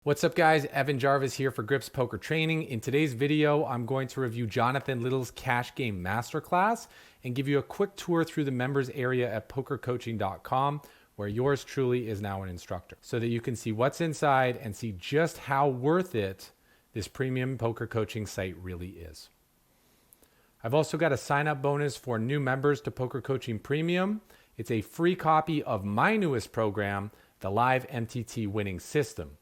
What's up guys, Evan Jarvis here for Gripsed Poker Training. In today's video, I'm going to review Jonathan Little's Cash Game Masterclass and give you a quick tour through the members area at pokercoaching.com, where yours truly is now an instructor, so that you can see what's inside and see just how worth it this premium poker coaching site really is. I've also got a sign-up bonus for new members to Poker Coaching Premium. It's a free copy of my newest program, the Live MTT Winning System.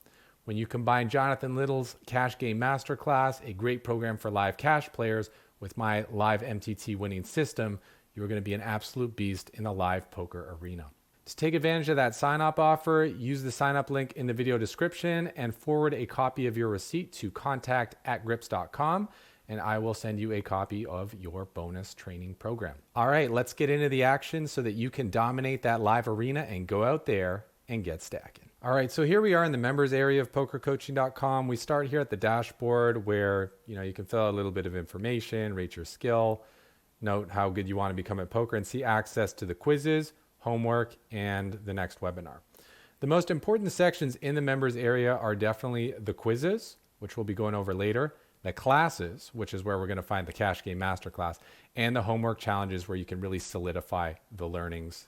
When you combine Jonathan Little's Cash Game Masterclass, a great program for live cash players, with my Live MTT Winning System, you're going to be an absolute beast in the live poker arena. To take advantage of that sign-up offer, use the sign-up link in the video description and forward a copy of your receipt to contact@gripsed.com, and I will send you a copy of your bonus training program. All right, let's get into the action so that you can dominate that live arena and go out there and get stacking. All right, so here we are in the members area of pokercoaching.com. We start here at the dashboard where you can fill out a little bit of information, rate your skill, note how good you want to become at poker, and see access to the quizzes, homework, and the next webinar. The most important sections in the members area are definitely the quizzes, which we'll be going over later, the classes, which is where we're going to find the Cash Game Masterclass, and the homework challenges where you can really solidify the learnings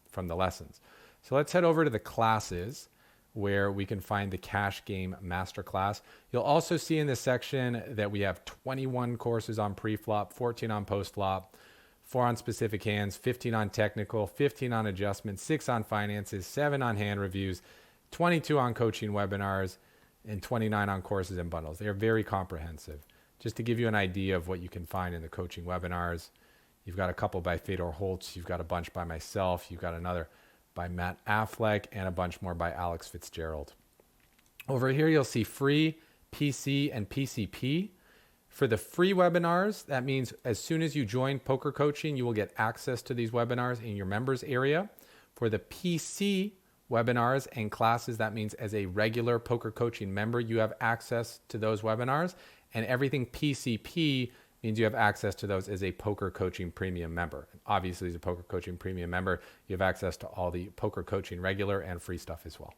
from the lessons. So let's head over to the classes where we can find the Cash Game Masterclass. You'll also see in this section that we have 21 courses on pre-flop, 14 on post-flop, 4 on specific hands, 15 on technical, 15 on adjustments, 6 on finances, 7 on hand reviews, 22 on coaching webinars, and 29 on courses and bundles. They are very comprehensive. Just to give you an idea of what you can find in the coaching webinars, you've got a couple by Fedor Holtz, you've got a bunch by myself, you've got another by Matt Affleck, and a bunch more by Alex Fitzgerald. Over here, you'll see free, PC, and PCP. For the free webinars, that means as soon as you join Poker Coaching, you will get access to these webinars in your members area. For the PC webinars and classes, that means as a regular Poker Coaching member, you have access to those webinars. And everything PCP means you have access to those as a Poker Coaching Premium member. Obviously, as a Poker Coaching Premium member, you have access to all the Poker Coaching regular and free stuff as well.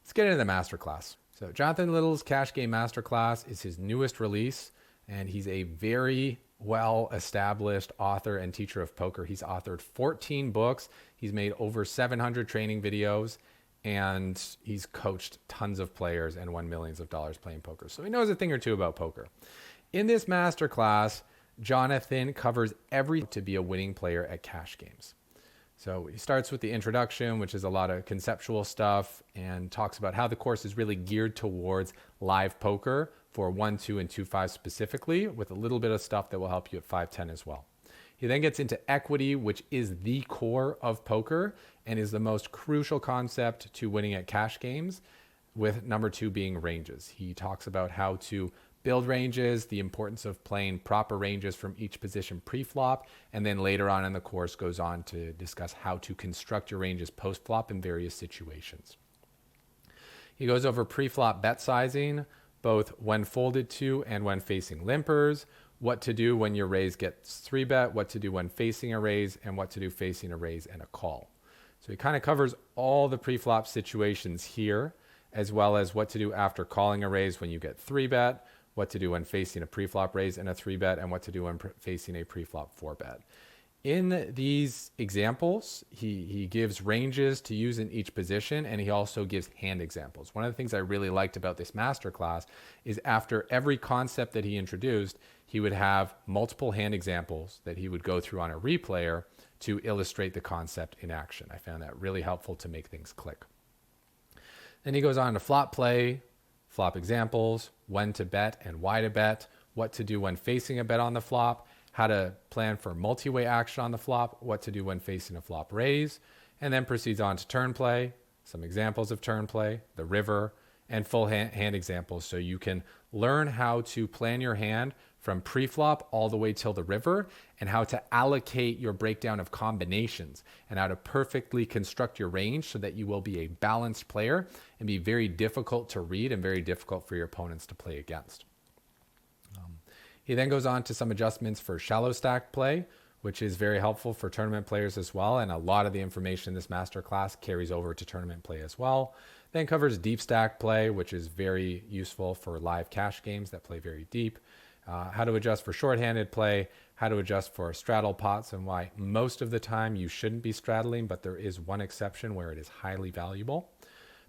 Let's get into the masterclass. So Jonathan Little's Cash Game Masterclass is his newest release, and he's a very well-established author and teacher of poker. He's authored 14 books. He's made over 700 training videos, and he's coached tons of players and won millions of dollars playing poker. So he knows a thing or two about poker. In this masterclass, Jonathan covers everything to be a winning player at cash games. So he starts with the introduction, which is a lot of conceptual stuff, and talks about how the course is really geared towards live poker for 1, 2, and 2-5 specifically, with a little bit of stuff that will help you at 5-10 as well. He then gets into equity, which is the core of poker and is the most crucial concept to winning at cash games, with number 2 being ranges. He talks about how to build ranges, the importance of playing proper ranges from each position pre-flop, and then later on in the course goes on to discuss how to construct your ranges post-flop in various situations. He goes over pre-flop bet sizing, both when folded to and when facing limpers, what to do when your raise gets 3-bet, what to do when facing a raise, and what to do facing a raise and a call. So he kind of covers all the pre-flop situations here, as well as what to do after calling a raise when you get 3-bet, what to do when facing a pre-flop raise and a 3-bet, and what to do when facing a pre-flop 4-bet. In these examples, he gives ranges to use in each position, and he also gives hand examples. One of the things I really liked about this masterclass is after every concept that he introduced, he would have multiple hand examples that he would go through on a replayer to illustrate the concept in action. I found that really helpful to make things click. Then he goes on to flop play, flop examples, when to bet and why to bet, what to do when facing a bet on the flop, how to plan for multi-way action on the flop, what to do when facing a flop raise, and then proceeds on to turn play, some examples of turn play, the river, and full hand examples, so you can learn how to plan your hand from pre-flop all the way till the river, and how to allocate your breakdown of combinations, and how to perfectly construct your range so that you will be a balanced player and be very difficult to read and very difficult for your opponents to play against. He then goes on to some adjustments for shallow stack play, which is very helpful for tournament players as well, and a lot of the information in this masterclass carries over to tournament play as well. Then covers deep stack play, which is very useful for live cash games that play very deep. How to adjust for shorthanded play, how to adjust for straddle pots, and why most of the time you shouldn't be straddling, but there is one exception where it is highly valuable.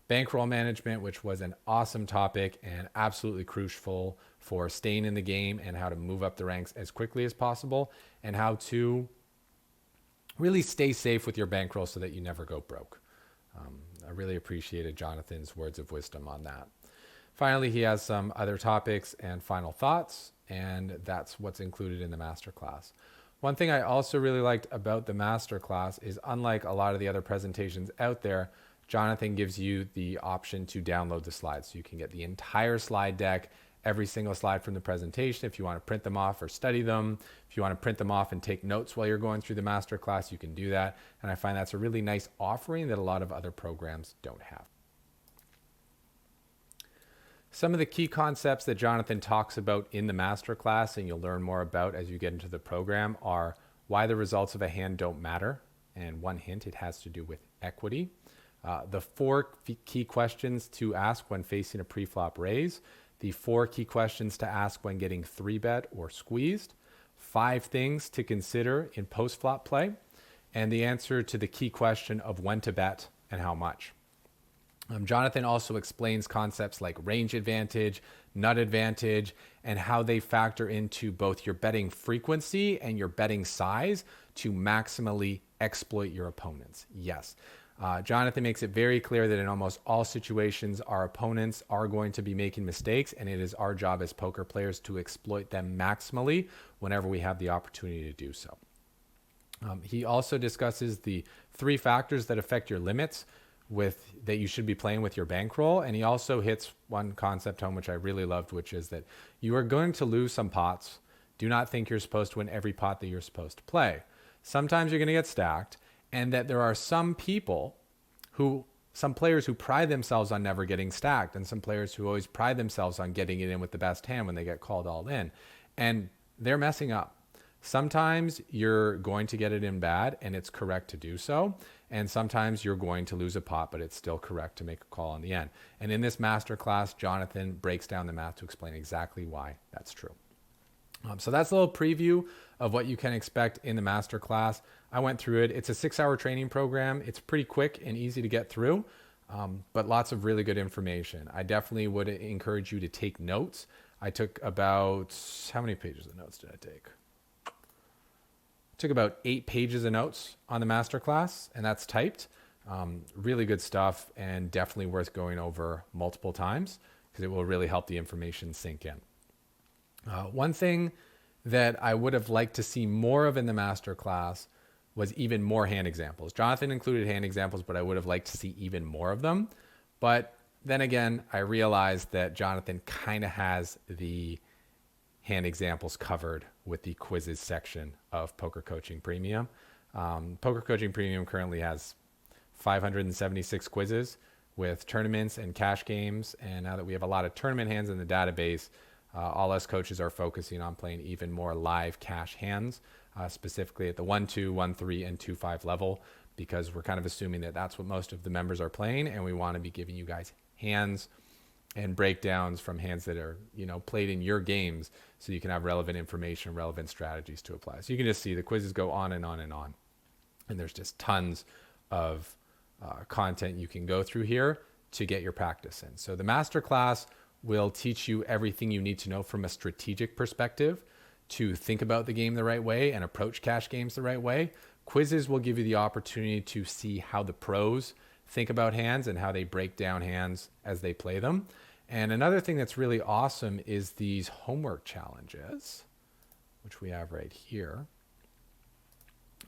Bankroll management, which was an awesome topic and absolutely crucial for staying in the game and how to move up the ranks as quickly as possible, and how to really stay safe with your bankroll so that you never go broke. I really appreciated Jonathan's words of wisdom on that. Finally, he has some other topics and final thoughts, and that's what's included in the masterclass. One thing I also really liked about the masterclass is, unlike a lot of the other presentations out there, Jonathan gives you the option to download the slides. So you can get the entire slide deck, every single slide from the presentation. If you want to print them off or study them, if you want to print them off and take notes while you're going through the masterclass, you can do that. And I find that's a really nice offering that a lot of other programs don't have. Some of the key concepts that Jonathan talks about in the masterclass, and you'll learn more about as you get into the program, are why the results of a hand don't matter. And one hint, it has to do with equity. The 4 key questions to ask when facing a pre-flop raise, the 4 key questions to ask when getting 3-bet or squeezed, 5 things to consider in post-flop play, and the answer to the key question of when to bet and how much. Jonathan also explains concepts like range advantage, nut advantage, and how they factor into both your betting frequency and your betting size to maximally exploit your opponents. Yes. Jonathan makes it very clear that in almost all situations, our opponents are going to be making mistakes, and it is our job as poker players to exploit them maximally whenever we have the opportunity to do so. He also discusses the 3 factors that affect your limits that you should be playing with your bankroll. And he also hits one concept home, which I really loved, which is that you are going to lose some pots. Do not think you're supposed to win every pot that you're supposed to play. Sometimes you're going to get stacked, and that there are some players who pride themselves on never getting stacked, and some players who always pride themselves on getting it in with the best hand when they get called all in, and they're messing up. Sometimes you're going to get it in bad, and it's correct to do so. And sometimes you're going to lose a pot, but it's still correct to make a call in the end. And in this masterclass, Jonathan breaks down the math to explain exactly why that's true. So that's a little preview of what you can expect in the masterclass. I went through it. It's a 6-hour training program. It's pretty quick and easy to get through, but lots of really good information. I definitely would encourage you to take notes. I took about, how many pages of notes did I take? Took about 8 pages of notes on the masterclass, and that's typed. Really good stuff, and definitely worth going over multiple times because it will really help the information sink in. One thing that I would have liked to see more of in the masterclass was even more hand examples. Jonathan included hand examples, but I would have liked to see even more of them. But then again, I realized that Jonathan kind of has the hand examples covered with the quizzes section of Poker Coaching Premium. Poker Coaching Premium currently has 576 quizzes with tournaments and cash games. And now that we have a lot of tournament hands in the database, all us coaches are focusing on playing even more live cash hands, specifically at the 1-2, 1-3, and 2-5 level, because we're kind of assuming that that's what most of the members are playing, and we want to be giving you guys hands and breakdowns from hands that are, played in your games, so you can have relevant information, relevant strategies to apply. So you can just see the quizzes go on and on and on, and there's just tons of content you can go through here to get your practice in. So the masterclass will teach you everything you need to know from a strategic perspective to think about the game the right way and approach cash games the right way. Quizzes will give you the opportunity to see how the pros think about hands and how they break down hands as they play them. And another thing that's really awesome is these homework challenges, which we have right here.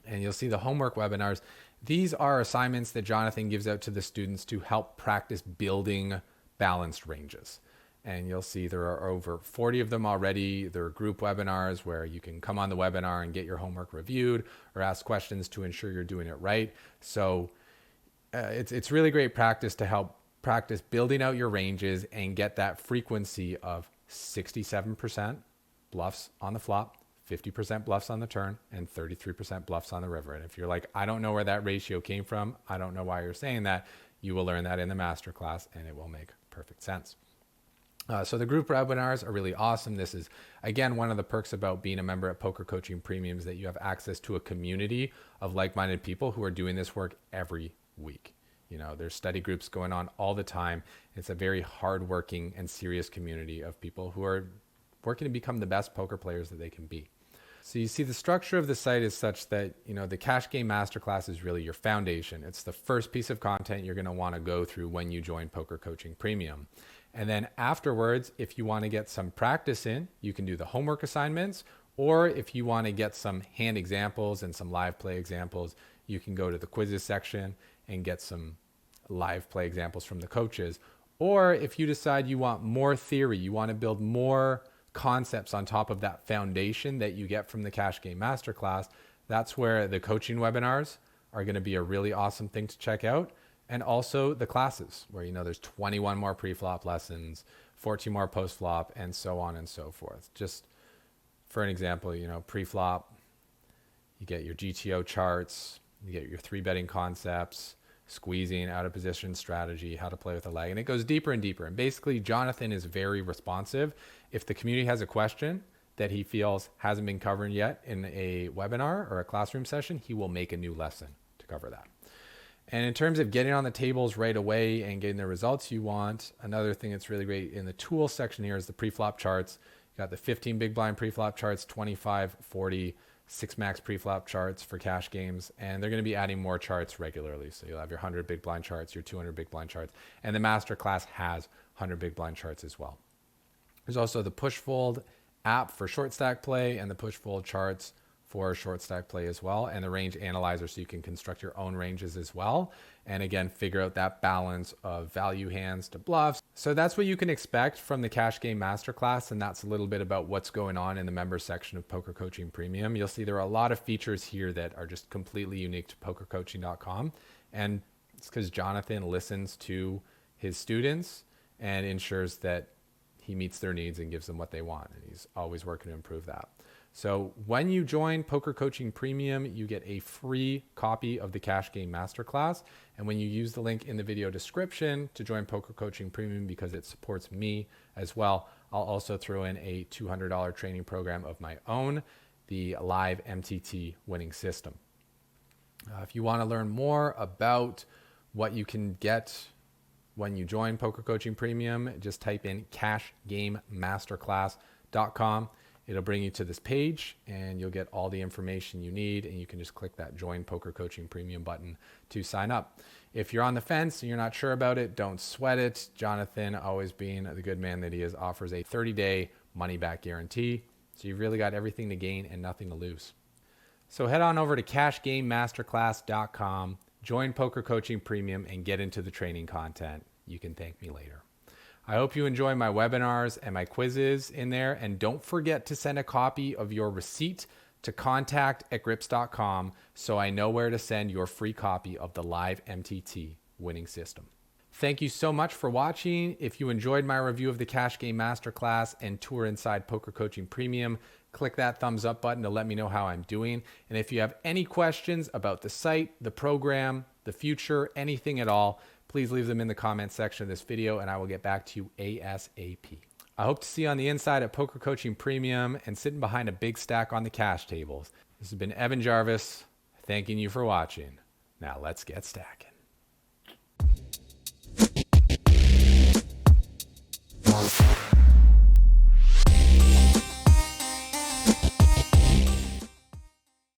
And you'll see the homework webinars. These are assignments that Jonathan gives out to the students to help practice building balanced ranges. And you'll see there are over 40 of them already. There are group webinars where you can come on the webinar and get your homework reviewed or ask questions to ensure you're doing it right. So it's really great practice to help practice building out your ranges and get that frequency of 67% bluffs on the flop, 50% bluffs on the turn, and 33% bluffs on the river. And if you're like, I don't know where that ratio came from, I don't know why you're saying that, you will learn that in the masterclass, and it will make perfect sense. So the group webinars are really awesome. This is, again, one of the perks about being a member at Poker Coaching Premium is that you have access to a community of like-minded people who are doing this work every week. You know, there's study groups going on all the time. It's a very hardworking and serious community of people who are working to become the best poker players that they can be. So you see the structure of the site is such that, you know, the Cash Game Masterclass is really your foundation. It's the first piece of content you're going to want to go through when you join Poker Coaching Premium. And then afterwards, if you want to get some practice in, you can do the homework assignments, or if you want to get some hand examples and some live play examples, you can go to the quizzes section and get some live play examples from the coaches. Or if you decide you want more theory, you want to build more concepts on top of that foundation that you get from the Cash Game Masterclass, that's where the coaching webinars are going to be a really awesome thing to check out. And also the classes where, you know, there's 21 more pre-flop lessons, 14 more post-flop, and so on and so forth. Just for an example, you know, pre-flop, you get your GTO charts, you get your 3-betting concepts, squeezing, out of position strategy, how to play with a leg, and it goes deeper and deeper. And basically, Jonathan is very responsive. If the community has a question that he feels hasn't been covered yet in a webinar or a classroom session, he will make a new lesson to cover that. And in terms of getting on the tables right away and getting the results you want, another thing that's really great in the tools section here is the pre-flop charts. You got the 15 big blind pre-flop charts, 25, 40, 6 max pre-flop charts for cash games, and they're going to be adding more charts regularly. So you'll have your 100 big blind charts, your 200 big blind charts, and the masterclass has 100 big blind charts as well. There's also the push fold app for short stack play and the push fold charts for short stack play as well, and the range analyzer so you can construct your own ranges as well. And again, figure out that balance of value hands to bluffs. So that's what you can expect from the Cash Game Masterclass, and that's a little bit about what's going on in the members section of Poker Coaching Premium. You'll see there are a lot of features here that are just completely unique to pokercoaching.com, and it's because Jonathan listens to his students and ensures that he meets their needs and gives them what they want, and he's always working to improve that. So when you join Poker Coaching Premium, you get a free copy of the Cash Game Masterclass. And when you use the link in the video description to join Poker Coaching Premium, because it supports me as well, I'll also throw in a $200 training program of my own, the live MTT winning system. If you want to learn more about what you can get when you join Poker Coaching Premium, just type in cashgamemasterclass.com. It'll bring you to this page and you'll get all the information you need, and you can just click that Join Poker Coaching Premium button to sign up. If you're on the fence and you're not sure about it, don't sweat it. Jonathan, always being the good man that he is, offers a 30-day money-back guarantee. So you've really got everything to gain and nothing to lose. So head on over to cashgamemasterclass.com, join Poker Coaching Premium, and get into the training content. You can thank me later. I hope you enjoy my webinars and my quizzes in there. And don't forget to send a copy of your receipt to contact@gripsed.com so I know where to send your free copy of the live MTT winning system. Thank you so much for watching. If you enjoyed my review of the Cash Game Masterclass and tour inside Poker Coaching Premium, click that thumbs up button to let me know how I'm doing. And if you have any questions about the site, the program, the future, anything at all, please leave them in the comments section of this video and I will get back to you ASAP. I hope to see you on the inside at Poker Coaching Premium and sitting behind a big stack on the cash tables. This has been Evan Jarvis, thanking you for watching. Now let's get stacking.